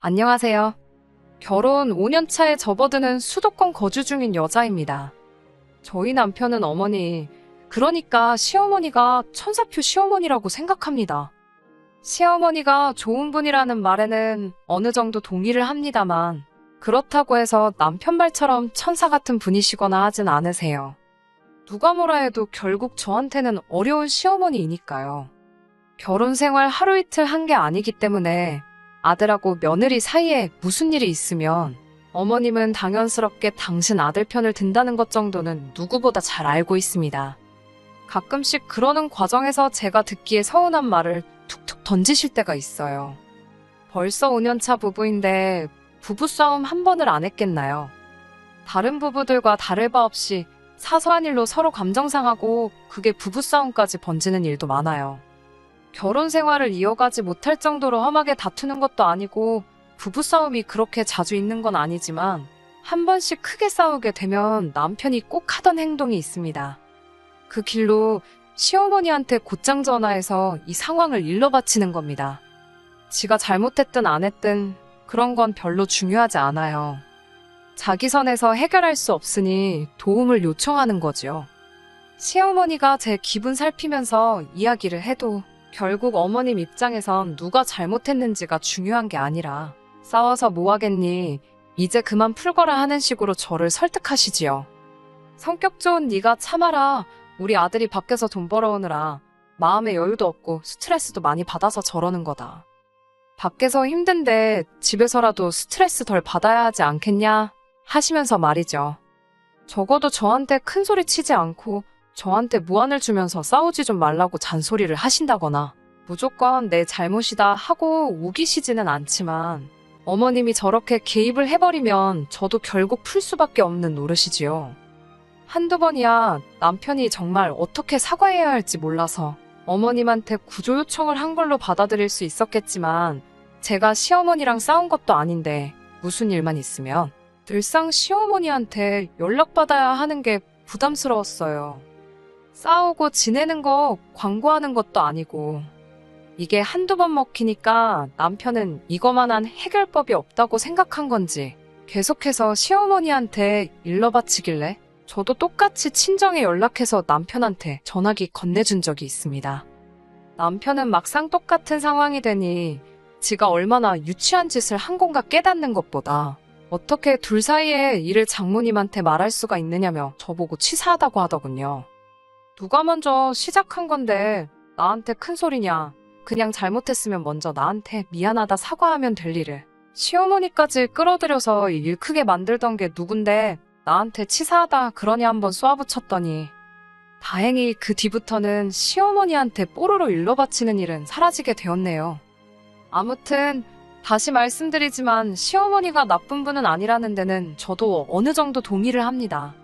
안녕하세요. 결혼 5년 차에 접어드는 수도권 거주 중인 여자입니다. 저희 남편은 어머니, 그러니까 시어머니가 천사표 시어머니라고 생각합니다. 시어머니가 좋은 분이라는 말에는 어느 정도 동의를 합니다만, 그렇다고 해서 남편 말처럼 천사 같은 분이시거나 하진 않으세요. 누가 뭐라 해도 결국 저한테는 어려운 시어머니이니까요. 결혼 생활 하루 이틀 한 게 아니기 때문에 아들하고 며느리 사이에 무슨 일이 있으면 어머님은 당연스럽게 당신 아들 편을 든다는 것 정도는 누구보다 잘 알고 있습니다. 가끔씩 그러는 과정에서 제가 듣기에 서운한 말을 툭툭 던지실 때가 있어요. 벌써 5년차 부부인데 부부싸움 한 번을 안 했겠나요? 다른 부부들과 다를 바 없이 사소한 일로 서로 감정 상하고 그게 부부싸움까지 번지는 일도 많아요. 결혼 생활을 이어가지 못할 정도로 험하게 다투는 것도 아니고 부부싸움이 그렇게 자주 있는 건 아니지만 한 번씩 크게 싸우게 되면 남편이 꼭 하던 행동이 있습니다. 그 길로 시어머니한테 곧장 전화해서 이 상황을 일러 바치는 겁니다. 지가 잘못했든 안 했든 그런 건 별로 중요하지 않아요. 자기 선에서 해결할 수 없으니 도움을 요청하는 거죠. 시어머니가 제 기분 살피면서 이야기를 해도 결국 어머님 입장에선 누가 잘못했는지가 중요한 게 아니라 싸워서 뭐하겠니? 이제 그만 풀거라 하는 식으로 저를 설득하시지요. 성격 좋은 네가 참아라. 우리 아들이 밖에서 돈 벌어오느라 마음에 여유도 없고 스트레스도 많이 받아서 저러는 거다. 밖에서 힘든데 집에서라도 스트레스 덜 받아야 하지 않겠냐? 하시면서 말이죠. 적어도 저한테 큰 소리 치지 않고 저한테 무안을 주면서 싸우지 좀 말라고 잔소리를 하신다거나 무조건 내 잘못이다 하고 우기시지는 않지만 어머님이 저렇게 개입을 해버리면 저도 결국 풀 수밖에 없는 노릇이지요. 한두 번이야 남편이 정말 어떻게 사과해야 할지 몰라서 어머님한테 구조 요청을 한 걸로 받아들일 수 있었겠지만 제가 시어머니랑 싸운 것도 아닌데 무슨 일만 있으면 늘상 시어머니한테 연락받아야 하는 게 부담스러웠어요. 싸우고 지내는 거 광고하는 것도 아니고 이게 한두 번 먹히니까 남편은 이거만한 해결법이 없다고 생각한 건지 계속해서 시어머니한테 일러 바치길래 저도 똑같이 친정에 연락해서 남편한테 전화기 건네준 적이 있습니다. 남편은 막상 똑같은 상황이 되니 지가 얼마나 유치한 짓을 한 건가 깨닫는 것보다 어떻게 둘 사이에 일을 장모님한테 말할 수가 있느냐며 저보고 치사하다고 하더군요. 누가 먼저 시작한 건데 나한테 큰 소리냐. 그냥 잘못했으면 먼저 나한테 미안하다 사과하면 될 일을 시어머니까지 끌어들여서 일 크게 만들던 게 누군데 나한테 치사하다 그러냐 한번 쏘아붙였더니 다행히 그 뒤부터는 시어머니한테 뽀로로 일러 바치는 일은 사라지게 되었네요. 아무튼 다시 말씀드리지만 시어머니가 나쁜 분은 아니라는 데는 저도 어느 정도 동의를 합니다.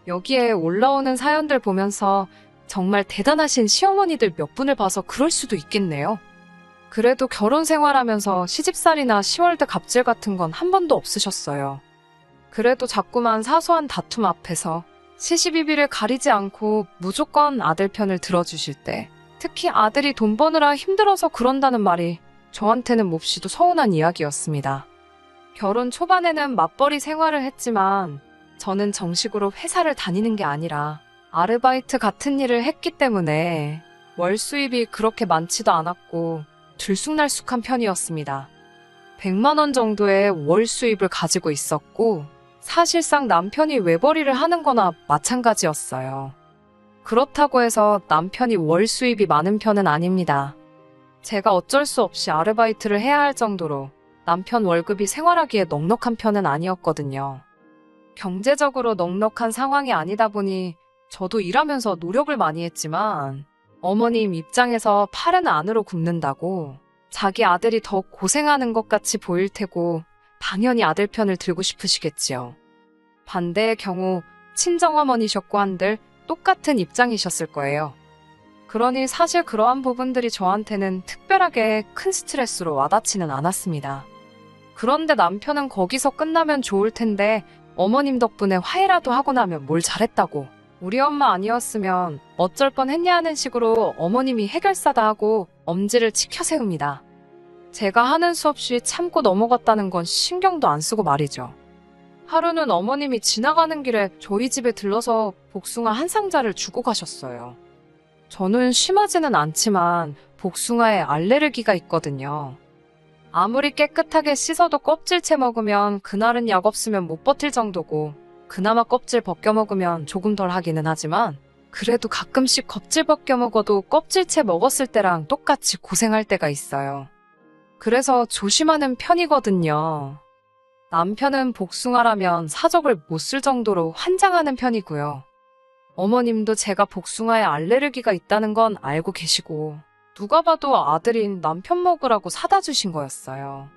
여기에 올라오는 사연들 보면서 정말 대단하신 시어머니들 몇 분을 봐서 그럴 수도 있겠네요. 그래도 결혼 생활하면서 시집살이나 시월드 갑질 같은 건 한 번도 없으셨어요. 그래도 자꾸만 사소한 다툼 앞에서 시시비비를 가리지 않고 무조건 아들 편을 들어주실 때 특히 아들이 돈 버느라 힘들어서 그런다는 말이 저한테는 몹시도 서운한 이야기였습니다. 결혼 초반에는 맞벌이 생활을 했지만 저는 정식으로 회사를 다니는 게 아니라 아르바이트 같은 일을 했기 때문에 월 수입이 그렇게 많지도 않았고 들쑥날쑥한 편이었습니다. 100만 원 정도의 월 수입을 가지고 있었고 사실상 남편이 외벌이를 하는 거나 마찬가지였어요. 그렇다고 해서 남편이 월 수입이 많은 편은 아닙니다. 제가 어쩔 수 없이 아르바이트를 해야 할 정도로 남편 월급이 생활하기에 넉넉한 편은 아니었거든요. 경제적으로 넉넉한 상황이 아니다 보니 저도 일하면서 노력을 많이 했지만 어머님 입장에서 팔은 안으로 굽는다고 자기 아들이 더 고생하는 것 같이 보일 테고 당연히 아들 편을 들고 싶으시겠지요. 반대의 경우 친정어머니셨고 한들 똑같은 입장이셨을 거예요. 그러니 사실 그러한 부분들이 저한테는 특별하게 큰 스트레스로 와닿지는 않았습니다. 그런데 남편은 거기서 끝나면 좋을 텐데 어머님 덕분에 화해라도 하고 나면 뭘 잘했다고 우리 엄마 아니었으면 어쩔 뻔했냐 하는 식으로 어머님이 해결사다 하고 엄지를 치켜 세웁니다. 제가 하는 수 없이 참고 넘어갔다는 건 신경도 안 쓰고 말이죠. 하루는 어머님이 지나가는 길에 저희 집에 들러서 복숭아 한 상자를 주고 가셨어요. 저는 심하지는 않지만 복숭아에 알레르기가 있거든요. 아무리 깨끗하게 씻어도 껍질째 먹으면 그날은 약 없으면 못 버틸 정도고, 그나마 껍질 벗겨 먹으면 조금 덜 하기는 하지만 그래도 가끔씩 껍질 벗겨 먹어도 껍질째 먹었을 때랑 똑같이 고생할 때가 있어요. 그래서 조심하는 편이거든요. 남편은 복숭아라면 사족을 못 쓸 정도로 환장하는 편이고요. 어머님도 제가 복숭아에 알레르기가 있다는 건 알고 계시고, 누가 봐도 아들인 남편 먹으라고 사다 주신 거였어요.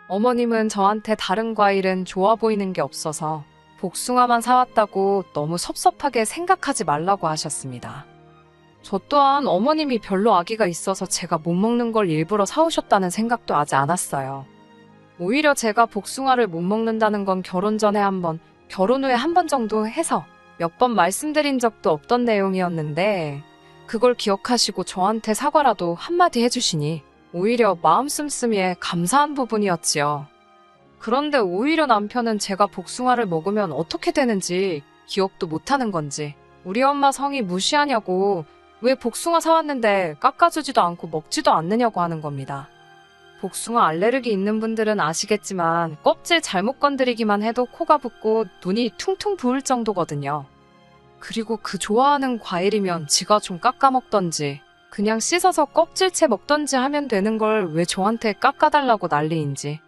어머님은 저한테 다른 과일은 좋아 보이는 게 없어서 복숭아만 사왔다고 너무 섭섭하게 생각하지 말라고 하셨습니다. 저 또한 어머님이 별로 아기가 있어서 제가 못 먹는 걸 일부러 사오셨다는 생각도 하지 않았어요. 오히려 제가 복숭아를 못 먹는다는 건 결혼 전에 한 번, 결혼 후에 한 번 정도 해서 몇 번 말씀드린 적도 없던 내용이었는데, 그걸 기억하시고 저한테 사과라도 한마디 해주시니 오히려 마음 씀씀이에 감사한 부분이었지요. 그런데 오히려 남편은 제가 복숭아를 먹으면 어떻게 되는지 기억도 못하는 건지, 우리 엄마 성의 무시하냐고, 왜 복숭아 사왔는데 깎아주지도 않고 먹지도 않느냐고 하는 겁니다. 복숭아 알레르기 있는 분들은 아시겠지만 껍질 잘못 건드리기만 해도 코가 붓고 눈이 퉁퉁 부을 정도거든요. 그리고 그 좋아하는 과일이면 지가 좀 깎아 먹던지 그냥 씻어서 껍질째 먹던지 하면 되는 걸 왜 저한테 깎아달라고 난리인지.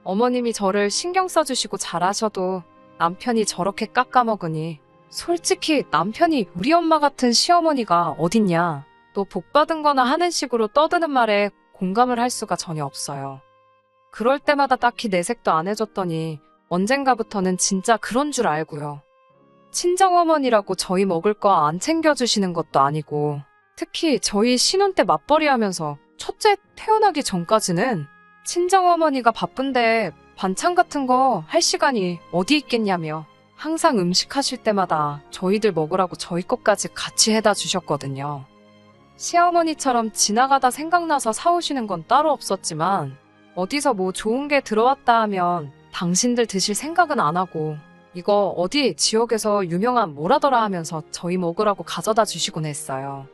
어머님이 저를 신경 써주시고 잘하셔도 남편이 저렇게 깎아 먹으니, 솔직히 남편이 우리 엄마 같은 시어머니가 어딨냐, 또 복받은 거나 하는 식으로 떠드는 말에 공감을 할 수가 전혀 없어요. 그럴 때마다 딱히 내색도 안 해줬더니 언젠가부터는 진짜 그런 줄 알고요. 친정어머니라고 저희 먹을 거 안 챙겨주시는 것도 아니고, 특히 저희 신혼 때 맞벌이 하면서 첫째 태어나기 전까지는 친정어머니가 바쁜데 반찬 같은 거 할 시간이 어디 있겠냐며 항상 음식 하실 때마다 저희들 먹으라고 저희 것까지 같이 해다 주셨거든요. 시어머니처럼 지나가다 생각나서 사오시는 건 따로 없었지만, 어디서 뭐 좋은 게 들어왔다 하면 당신들 드실 생각은 안 하고, 이거 어디 지역에서 유명한 뭐라더라 하면서 저희 먹으라고 가져다 주시곤 했어요.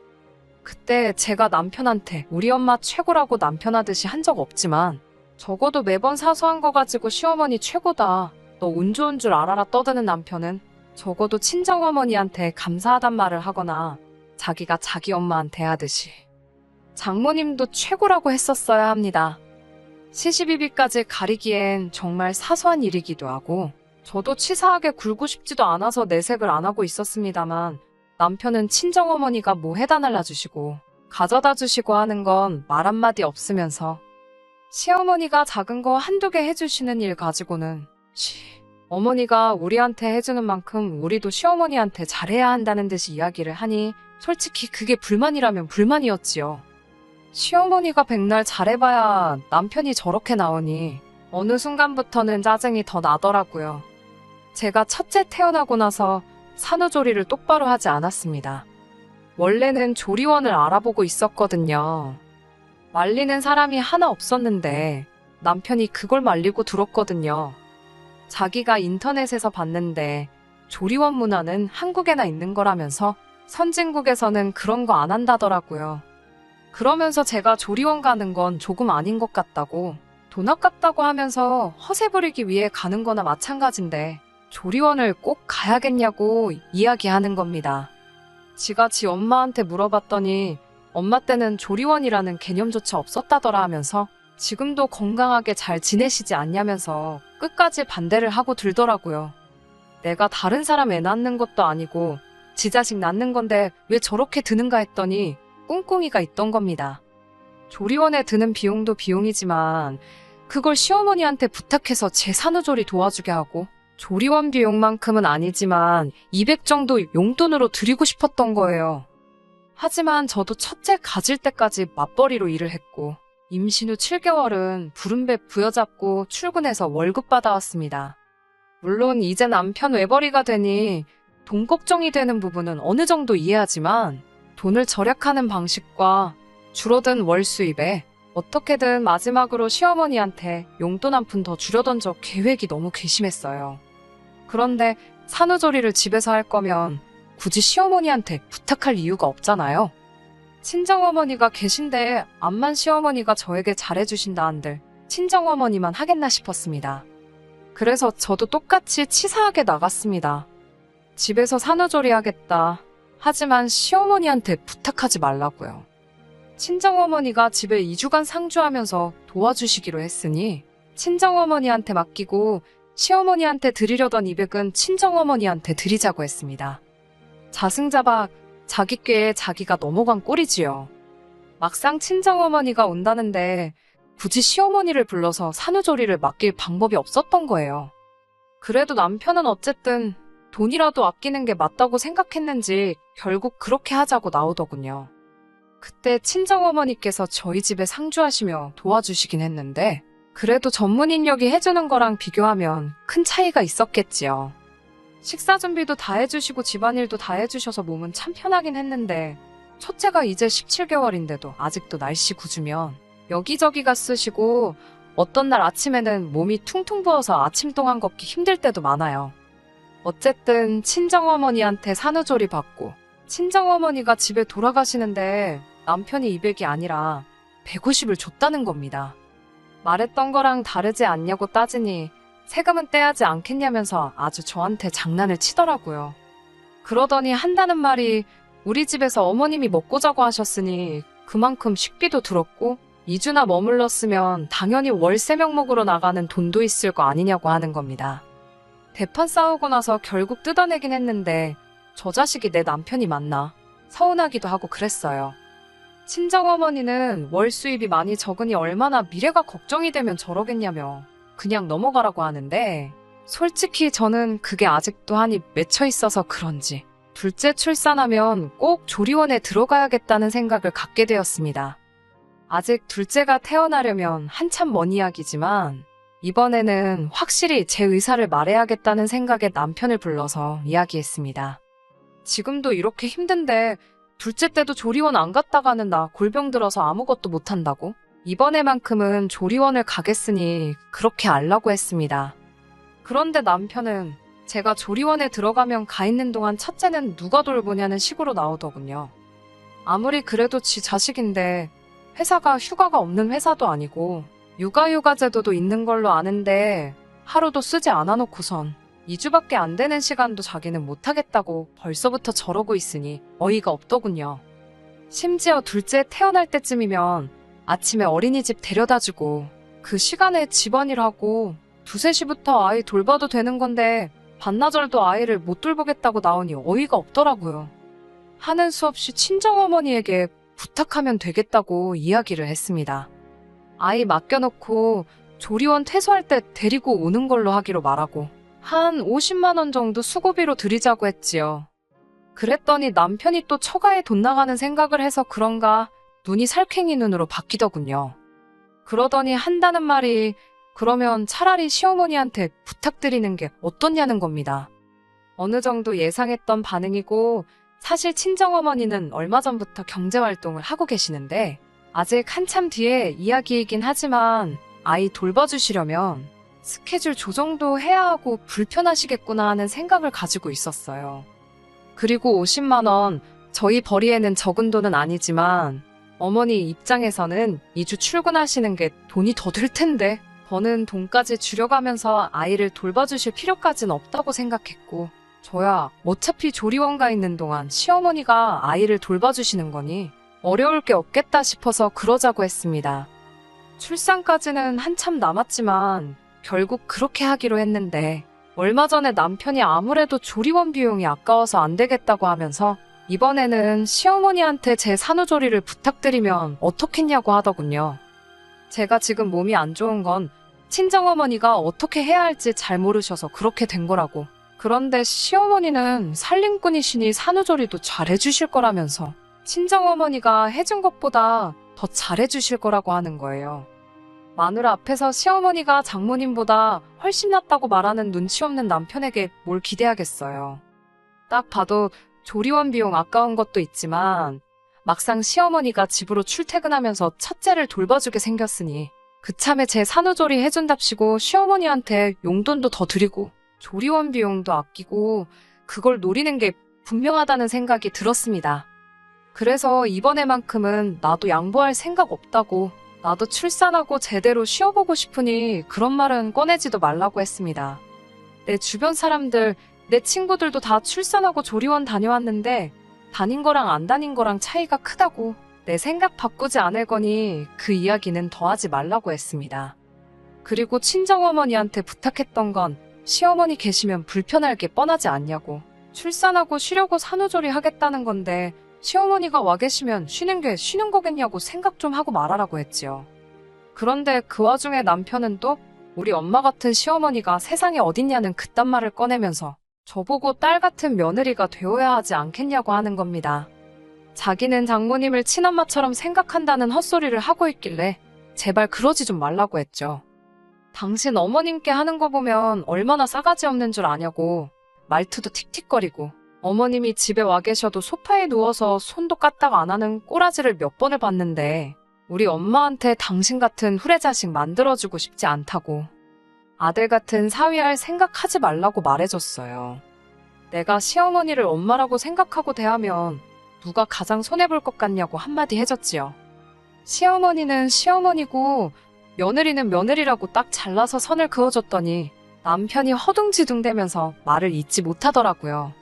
그때 제가 남편한테 우리 엄마 최고라고 남편 하듯이 한 적 없지만, 적어도 매번 사소한 거 가지고 시어머니 최고다, 너 운 좋은 줄 알아라 떠드는 남편은 적어도 친정어머니한테 감사하단 말을 하거나 자기가 자기 엄마한테 하듯이 장모님도 최고라고 했었어야 합니다. 시시비비까지 가리기엔 정말 사소한 일이기도 하고, 저도 치사하게 굴고 싶지도 않아서 내색을 안 하고 있었습니다만, 남편은 친정어머니가 뭐 해다 날라주시고 가져다 주시고 하는 건 말 한마디 없으면서, 시어머니가 작은 거 한두 개 해주시는 일 가지고는 어머니가 우리한테 해주는 만큼 우리도 시어머니한테 잘해야 한다는 듯이 이야기를 하니, 솔직히 그게 불만이라면 불만이었지요. 시어머니가 백날 잘해봐야 남편이 저렇게 나오니 어느 순간부터는 짜증이 더 나더라고요. 제가 첫째 태어나고 나서 산후조리를 똑바로 하지 않았습니다. 원래는 조리원을 알아보고 있었거든요. 말리는 사람이 하나 없었는데 남편이 그걸 말리고 들었거든요. 자기가 인터넷에서 봤는데 조리원 문화는 한국에나 있는 거라면서 선진국에서는 그런 거 안 한다더라고요. 그러면서 제가 조리원 가는 건 조금 아닌 것 같다고, 돈 아깝다고 하면서 허세 부리기 위해 가는 거나 마찬가지인데 조리원을 꼭 가야겠냐고 이야기하는 겁니다. 지가 지 엄마한테 물어봤더니 엄마 때는 조리원이라는 개념조차 없었다더라 하면서 지금도 건강하게 잘 지내시지 않냐면서 끝까지 반대를 하고 들더라고요. 내가 다른 사람 애 낳는 것도 아니고 지 자식 낳는 건데 왜 저렇게 드는가 했더니 꿍꿍이가 있던 겁니다. 조리원에 드는 비용도 비용이지만 그걸 시어머니한테 부탁해서 제 산후조리 도와주게 하고, 조리원 비용만큼은 아니지만 200 정도 용돈으로 드리고 싶었던 거예요. 하지만 저도 첫째 가질 때까지 맞벌이로 일을 했고, 임신 후 7개월은 부른배 부여잡고 출근해서 월급 받아왔습니다. 물론 이제 남편 외벌이가 되니 돈 걱정이 되는 부분은 어느 정도 이해하지만, 돈을 절약하는 방식과 줄어든 월 수입에 어떻게든 마지막으로 시어머니한테 용돈 한 푼 더 주려던 적 계획이 너무 괘씸했어요. 그런데 산후조리를 집에서 할 거면 굳이 시어머니한테 부탁할 이유가 없잖아요. 친정어머니가 계신데 암만 시어머니가 저에게 잘해주신다 한들 친정어머니만 하겠나 싶었습니다. 그래서 저도 똑같이 치사하게 나갔습니다. 집에서 산후조리 하겠다. 하지만 시어머니한테 부탁하지 말라고요. 친정어머니가 집에 2주간 상주하면서 도와주시기로 했으니 친정어머니한테 맡기고 시어머니한테 드리려던 200은 친정어머니한테 드리자고 했습니다. 자승자박 자기 꾀에 자기가 넘어간 꼴이지요. 막상 친정어머니가 온다는데 굳이 시어머니를 불러서 산후조리를 맡길 방법이 없었던 거예요. 그래도 남편은 어쨌든 돈이라도 아끼는 게 맞다고 생각했는지 결국 그렇게 하자고 나오더군요. 그때 친정어머니께서 저희 집에 상주하시며 도와주시긴 했는데 그래도 전문 인력이 해주는 거랑 비교하면 큰 차이가 있었겠지요. 식사 준비도 다 해주시고 집안일도 다 해주셔서 몸은 참 편하긴 했는데 첫째가 이제 17개월인데도 아직도 날씨 굳으면 여기저기가 쑤시고 어떤 날 아침에는 몸이 퉁퉁 부어서 아침 동안 걷기 힘들 때도 많아요. 어쨌든 친정어머니한테 산후조리 받고 친정어머니가 집에 돌아가시는데 남편이 200이 아니라 150을 줬다는 겁니다. 말했던 거랑 다르지 않냐고 따지니 세금은 떼야지 않겠냐면서 아주 저한테 장난을 치더라고요. 그러더니 한다는 말이 우리 집에서 어머님이 먹고 자고 하셨으니 그만큼 식비도 들었고 2주나 머물렀으면 당연히 월세 명목으로 나가는 돈도 있을 거 아니냐고 하는 겁니다. 대판 싸우고 나서 결국 뜯어내긴 했는데 저 자식이 내 남편이 맞나 서운하기도 하고 그랬어요. 친정어머니는 월 수입이 많이 적으니 얼마나 미래가 걱정이 되면 저러겠냐며 그냥 넘어가라고 하는데 솔직히 저는 그게 아직도 한이 맺혀 있어서 그런지 둘째 출산하면 꼭 조리원에 들어가야겠다는 생각을 갖게 되었습니다. 아직 둘째가 태어나려면 한참 먼 이야기지만 이번에는 확실히 제 의사를 말해야겠다는 생각에 남편을 불러서 이야기했습니다. 지금도 이렇게 힘든데 둘째 때도 조리원 안 갔다가는 나 골병 들어서 아무것도 못한다고? 이번에만큼은 조리원을 가겠으니 그렇게 알라고 했습니다. 그런데 남편은 제가 조리원에 들어가면 가 있는 동안 첫째는 누가 돌보냐는 식으로 나오더군요. 아무리 그래도 지 자식인데 회사가 휴가가 없는 회사도 아니고 육아휴가 제도도 있는 걸로 아는데 하루도 쓰지 않아 놓고선 2주밖에 안 되는 시간도 자기는 못하겠다고 벌써부터 저러고 있으니 어이가 없더군요. 심지어 둘째 태어날 때쯤이면 아침에 어린이집 데려다주고 그 시간에 집안일하고 2, 3시부터 아이 돌봐도 되는 건데 반나절도 아이를 못 돌보겠다고 나오니 어이가 없더라고요. 하는 수 없이 친정어머니에게 부탁하면 되겠다고 이야기를 했습니다. 아이 맡겨놓고 조리원 퇴소할 때 데리고 오는 걸로 하기로 말하고 한 50만 원 정도 수고비로 드리자고 했지요. 그랬더니 남편이 또 처가에 돈 나가는 생각을 해서 그런가 눈이 살쾡이 눈으로 바뀌더군요. 그러더니 한다는 말이 그러면 차라리 시어머니한테 부탁드리는 게 어떻냐는 겁니다. 어느 정도 예상했던 반응이고 사실 친정어머니는 얼마 전부터 경제활동을 하고 계시는데 아직 한참 뒤에 이야기이긴 하지만 아이 돌봐주시려면 스케줄 조정도 해야 하고 불편하시겠구나 하는 생각을 가지고 있었어요. 그리고 50만 원, 저희 벌이에는 적은 돈은 아니지만 어머니 입장에서는 2주 출근하시는 게 돈이 더 들 텐데 버는 돈까지 줄여가면서 아이를 돌봐주실 필요까지는 없다고 생각했고 저야 어차피 조리원 가 있는 동안 시어머니가 아이를 돌봐주시는 거니 어려울 게 없겠다 싶어서 그러자고 했습니다. 출산까지는 한참 남았지만 결국 그렇게 하기로 했는데 얼마 전에 남편이 아무래도 조리원 비용이 아까워서 안 되겠다고 하면서 이번에는 시어머니한테 제 산후조리를 부탁드리면 어떻겠냐고 하더군요. 제가 지금 몸이 안 좋은 건 친정어머니가 어떻게 해야 할지 잘 모르셔서 그렇게 된 거라고. 그런데 시어머니는 살림꾼이시니 산후조리도 잘 해주실 거라면서 친정어머니가 해준 것보다 더 잘해주실 거라고 하는 거예요. 마누라 앞에서 시어머니가 장모님보다 훨씬 낫다고 말하는 눈치 없는 남편에게 뭘 기대하겠어요. 딱 봐도 조리원 비용 아까운 것도 있지만 막상 시어머니가 집으로 출퇴근하면서 첫째를 돌봐주게 생겼으니 그참에 제 산후조리 해준답시고 시어머니한테 용돈도 더 드리고 조리원 비용도 아끼고 그걸 노리는 게 분명하다는 생각이 들었습니다. 그래서 이번에만큼은 나도 양보할 생각 없다고, 나도 출산하고 제대로 쉬어보고 싶으니 그런 말은 꺼내지도 말라고 했습니다. 내 주변 사람들, 내 친구들도 다 출산하고 조리원 다녀왔는데 다닌 거랑 안 다닌 거랑 차이가 크다고, 내 생각 바꾸지 않을 거니 그 이야기는 더 하지 말라고 했습니다. 그리고 친정어머니한테 부탁했던 건 시어머니 계시면 불편할 게 뻔하지 않냐고, 출산하고 쉬려고 산후조리 하겠다는 건데 시어머니가 와 계시면 쉬는 게 쉬는 거겠냐고 생각 좀 하고 말하라고 했지요. 그런데 그 와중에 남편은 또 우리 엄마 같은 시어머니가 세상에 어딨냐는 그딴 말을 꺼내면서 저보고 딸 같은 며느리가 되어야 하지 않겠냐고 하는 겁니다. 자기는 장모님을 친엄마처럼 생각한다는 헛소리를 하고 있길래 제발 그러지 좀 말라고 했죠. 당신 어머님께 하는 거 보면 얼마나 싸가지 없는 줄 아냐고, 말투도 틱틱거리고 어머님이 집에 와 계셔도 소파에 누워서 손도 까딱 안 하는 꼬라지를 몇 번을 봤는데 우리 엄마한테 당신 같은 후레자식 만들어주고 싶지 않다고, 아들 같은 사위할 생각하지 말라고 말해줬어요. 내가 시어머니를 엄마라고 생각하고 대하면 누가 가장 손해볼 것 같냐고 한마디 해줬지요. 시어머니는 시어머니고 며느리는 며느리라고 딱 잘라서 선을 그어줬더니 남편이 허둥지둥대면서 말을 잇지 못하더라고요.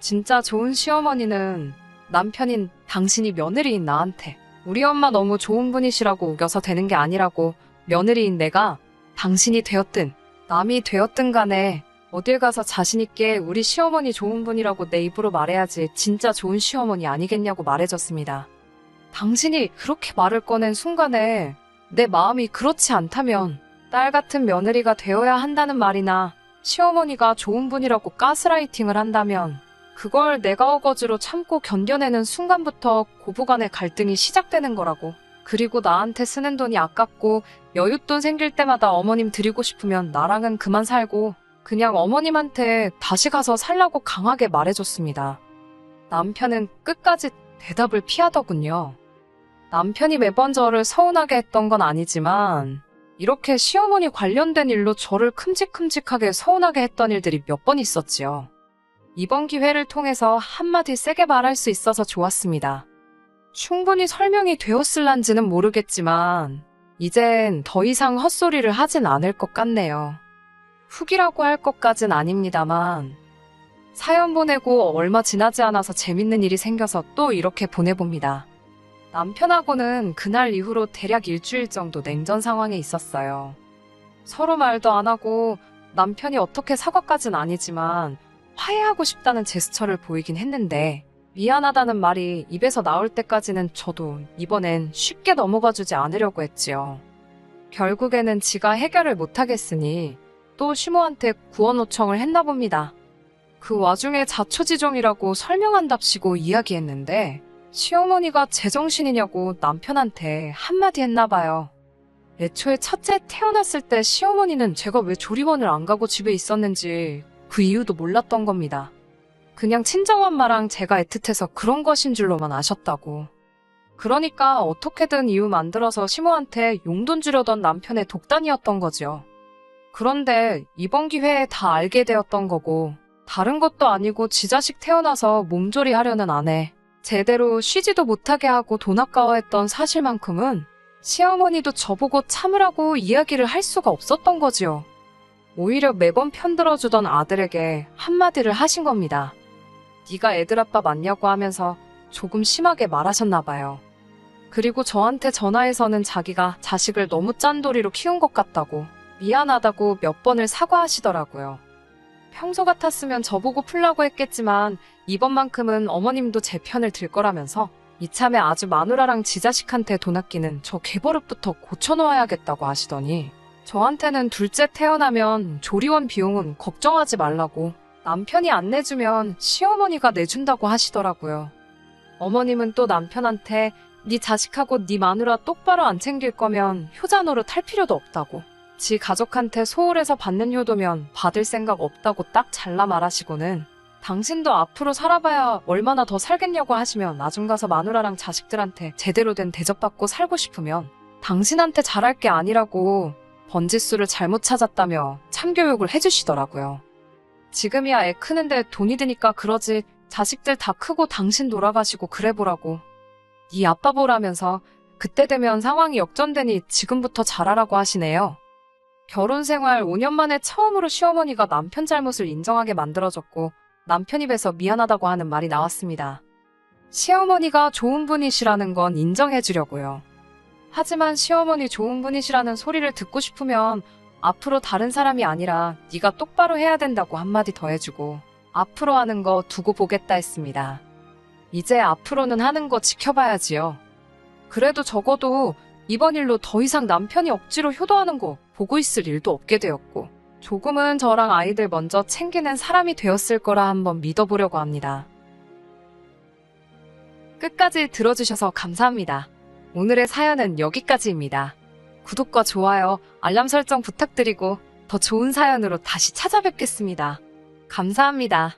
진짜 좋은 시어머니는 남편인 당신이 며느리인 나한테 우리 엄마 너무 좋은 분이시라고 우겨서 되는 게 아니라고, 며느리인 내가 당신이 되었든 남이 되었든 간에 어딜 가서 자신있게 우리 시어머니 좋은 분이라고 내 입으로 말해야지 진짜 좋은 시어머니 아니겠냐고 말해줬습니다. 당신이 그렇게 말을 꺼낸 순간에 내 마음이 그렇지 않다면 딸 같은 며느리가 되어야 한다는 말이나 시어머니가 좋은 분이라고 가스라이팅을 한다면 그걸 내가 어거지로 참고 견뎌내는 순간부터 고부간의 갈등이 시작되는 거라고, 그리고 나한테 쓰는 돈이 아깝고 여윳돈 생길 때마다 어머님 드리고 싶으면 나랑은 그만 살고 그냥 어머님한테 다시 가서 살라고 강하게 말해줬습니다. 남편은 끝까지 대답을 피하더군요. 남편이 매번 저를 서운하게 했던 건 아니지만 이렇게 시어머니 관련된 일로 저를 큼직큼직하게 서운하게 했던 일들이 몇 번 있었지요. 이번 기회를 통해서 한마디 세게 말할 수 있어서 좋았습니다. 충분히 설명이 되었을란지는 모르겠지만 이젠 더 이상 헛소리를 하진 않을 것 같네요. 훅이라고 할 것까진 아닙니다만 사연 보내고 얼마 지나지 않아서 재밌는 일이 생겨서 또 이렇게 보내봅니다. 남편하고는 그날 이후로 대략 일주일 정도 냉전 상황에 있었어요. 서로 말도 안 하고 남편이 어떻게 사과까진 아니지만 화해하고 싶다는 제스처를 보이긴 했는데 미안하다는 말이 입에서 나올 때까지는 저도 이번엔 쉽게 넘어가주지 않으려고 했지요. 결국에는 지가 해결을 못하겠으니 또 시모한테 구원 요청을 했나 봅니다. 그 와중에 자초지종이라고 설명한답시고 이야기했는데 시어머니가 제정신이냐고 남편한테 한마디 했나 봐요. 애초에 첫째 태어났을 때 시어머니는 제가 왜 조리원을 안 가고 집에 있었는지 그 이유도 몰랐던 겁니다. 그냥 친정엄마랑 제가 애틋해서 그런 것인 줄로만 아셨다고. 그러니까 어떻게든 이유 만들어서 시모한테 용돈 주려던 남편의 독단이었던 거죠. 그런데 이번 기회에 다 알게 되었던 거고, 다른 것도 아니고 지 자식 태어나서 몸조리 하려는 아내, 제대로 쉬지도 못하게 하고 돈 아까워했던 사실만큼은 시어머니도 저보고 참으라고 이야기를 할 수가 없었던 거지요. 오히려 매번 편들어주던 아들에게 한마디를 하신 겁니다. 네가 애들 아빠 맞냐고 하면서 조금 심하게 말하셨나 봐요. 그리고 저한테 전화해서는 자기가 자식을 너무 짠돌이로 키운 것 같다고, 미안하다고 몇 번을 사과하시더라고요. 평소 같았으면 저보고 풀라고 했겠지만 이번만큼은 어머님도 제 편을 들 거라면서 이참에 아주 마누라랑 지 자식한테 돈 아끼는 저 개버릇부터 고쳐놓아야겠다고 하시더니 저한테는 둘째 태어나면 조리원 비용은 걱정하지 말라고, 남편이 안 내주면 시어머니가 내준다고 하시더라고요. 어머님은 또 남편한테 네 자식하고 네 마누라 똑바로 안 챙길 거면 효자 노릇 할 필요도 없다고, 지 가족한테 소홀해서 받는 효도면 받을 생각 없다고 딱 잘라 말하시고는 당신도 앞으로 살아봐야 얼마나 더 살겠냐고 하시면 나중 가서 마누라랑 자식들한테 제대로 된 대접받고 살고 싶으면 당신한테 잘할 게 아니라고 번지수를 잘못 찾았다며 참교육을 해주시더라고요. 지금이야 애 크는데 돈이 드니까 그러지 자식들 다 크고 당신 돌아가시고 그래 보라고. 네 아빠 보라면서 그때 되면 상황이 역전되니 지금부터 잘하라고 하시네요. 결혼 생활 5년 만에 처음으로 시어머니가 남편 잘못을 인정하게 만들어줬고 남편 입에서 미안하다고 하는 말이 나왔습니다. 시어머니가 좋은 분이시라는 건 인정해주려고요. 하지만 시어머니 좋은 분이시라는 소리를 듣고 싶으면 앞으로 다른 사람이 아니라 네가 똑바로 해야 된다고 한마디 더 해주고 앞으로 하는 거 두고 보겠다 했습니다. 이제 앞으로는 하는 거 지켜봐야지요. 그래도 적어도 이번 일로 더 이상 남편이 억지로 효도하는 거 보고 있을 일도 없게 되었고 조금은 저랑 아이들 먼저 챙기는 사람이 되었을 거라 한번 믿어보려고 합니다. 끝까지 들어주셔서 감사합니다. 오늘의 사연은 여기까지입니다. 구독과 좋아요, 알람 설정 부탁드리고 더 좋은 사연으로 다시 찾아뵙겠습니다. 감사합니다.